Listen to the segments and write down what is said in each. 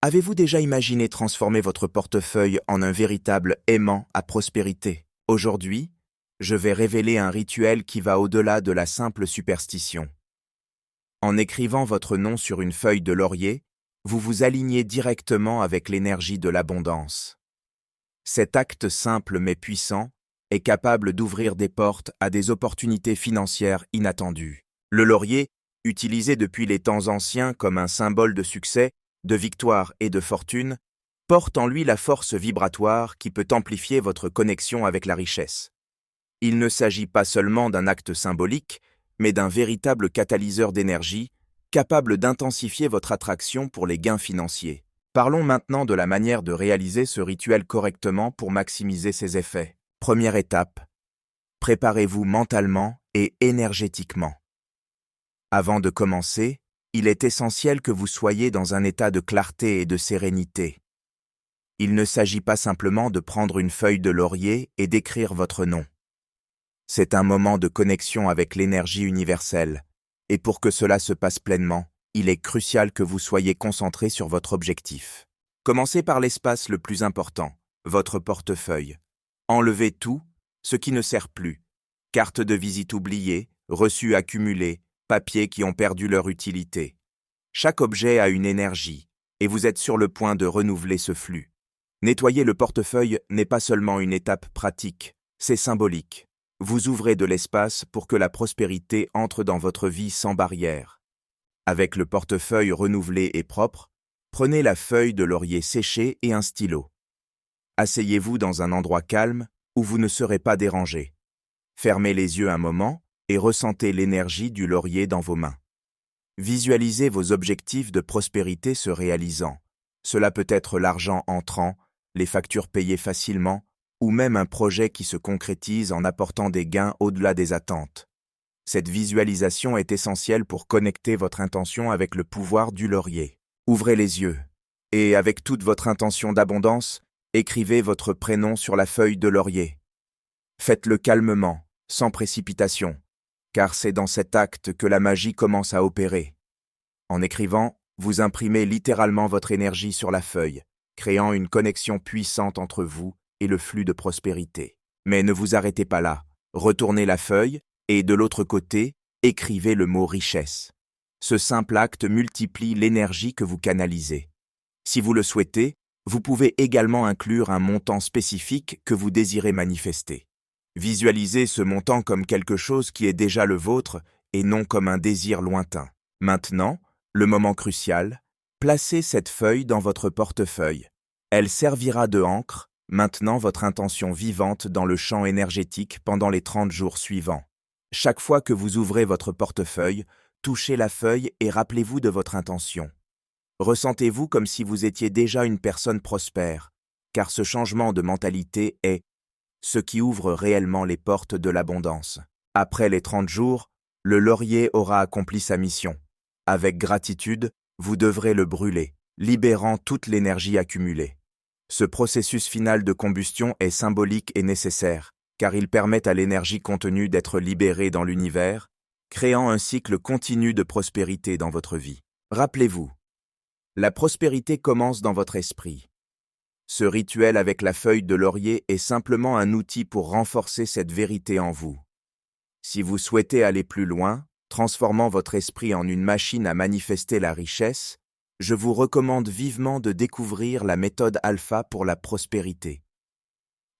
Avez-vous déjà imaginé transformer votre portefeuille en un véritable aimant à prospérité? Aujourd'hui, je vais révéler un rituel qui va au-delà de la simple superstition. En écrivant votre nom sur une feuille de laurier, vous vous alignez directement avec l'énergie de l'abondance. Cet acte simple mais puissant est capable d'ouvrir des portes à des opportunités financières inattendues. Le laurier, utilisé depuis les temps anciens comme un symbole de succès, de victoire et de fortune, porte en lui la force vibratoire qui peut amplifier votre connexion avec la richesse. Il ne s'agit pas seulement d'un acte symbolique, mais d'un véritable catalyseur d'énergie, capable d'intensifier votre attraction pour les gains financiers. Parlons maintenant de la manière de réaliser ce rituel correctement pour maximiser ses effets. Première étape, préparez-vous mentalement et énergétiquement. Avant de commencer, il est essentiel que vous soyez dans un état de clarté et de sérénité. Il ne s'agit pas simplement de prendre une feuille de laurier et d'écrire votre nom. C'est un moment de connexion avec l'énergie universelle, et pour que cela se passe pleinement, il est crucial que vous soyez concentré sur votre objectif. Commencez par l'espace le plus important, votre portefeuille. Enlevez tout, ce qui ne sert plus. Cartes de visite oubliées, reçus accumulés, papiers qui ont perdu leur utilité. Chaque objet a une énergie, et vous êtes sur le point de renouveler ce flux. Nettoyer le portefeuille n'est pas seulement une étape pratique, c'est symbolique. Vous ouvrez de l'espace pour que la prospérité entre dans votre vie sans barrière. Avec le portefeuille renouvelé et propre, prenez la feuille de laurier séchée et un stylo. Asseyez-vous dans un endroit calme où vous ne serez pas dérangé. Fermez les yeux un moment et ressentez l'énergie du laurier dans vos mains. Visualisez vos objectifs de prospérité se réalisant. Cela peut être l'argent entrant, les factures payées facilement, ou même un projet qui se concrétise en apportant des gains au-delà des attentes. Cette visualisation est essentielle pour connecter votre intention avec le pouvoir du laurier. Ouvrez les yeux, et avec toute votre intention d'abondance, écrivez votre prénom sur la feuille de laurier. Faites-le calmement, sans précipitation, car c'est dans cet acte que la magie commence à opérer. En écrivant, vous imprimez littéralement votre énergie sur la feuille, créant une connexion puissante entre vous et le flux de prospérité. Mais ne vous arrêtez pas là. Retournez la feuille et, de l'autre côté, écrivez le mot « richesse ». Ce simple acte multiplie l'énergie que vous canalisez. Si vous le souhaitez, vous pouvez également inclure un montant spécifique que vous désirez manifester. Visualisez ce montant comme quelque chose qui est déjà le vôtre et non comme un désir lointain. Maintenant, le moment crucial, placez cette feuille dans votre portefeuille. Elle servira de encre, maintenant votre intention vivante dans le champ énergétique pendant les 30 jours suivants. Chaque fois que vous ouvrez votre portefeuille, touchez la feuille et rappelez-vous de votre intention. Ressentez-vous comme si vous étiez déjà une personne prospère, car ce changement de mentalité est ce qui ouvre réellement les portes de l'abondance. Après les 30 jours, le laurier aura accompli sa mission. Avec gratitude, vous devrez le brûler, libérant toute l'énergie accumulée. Ce processus final de combustion est symbolique et nécessaire, car il permet à l'énergie contenue d'être libérée dans l'univers, créant un cycle continu de prospérité dans votre vie. Rappelez-vous, la prospérité commence dans votre esprit. Ce rituel avec la feuille de laurier est simplement un outil pour renforcer cette vérité en vous. Si vous souhaitez aller plus loin, transformant votre esprit en une machine à manifester la richesse, je vous recommande vivement de découvrir la méthode Alpha pour la prospérité.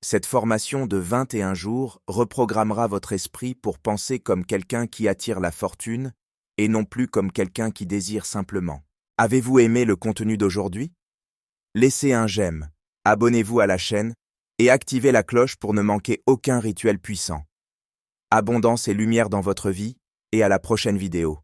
Cette formation de 21 jours reprogrammera votre esprit pour penser comme quelqu'un qui attire la fortune et non plus comme quelqu'un qui désire simplement. Avez-vous aimé le contenu d'aujourd'hui? Laissez un j'aime, abonnez-vous à la chaîne et activez la cloche pour ne manquer aucun rituel puissant. Abondance et lumière dans votre vie et à la prochaine vidéo.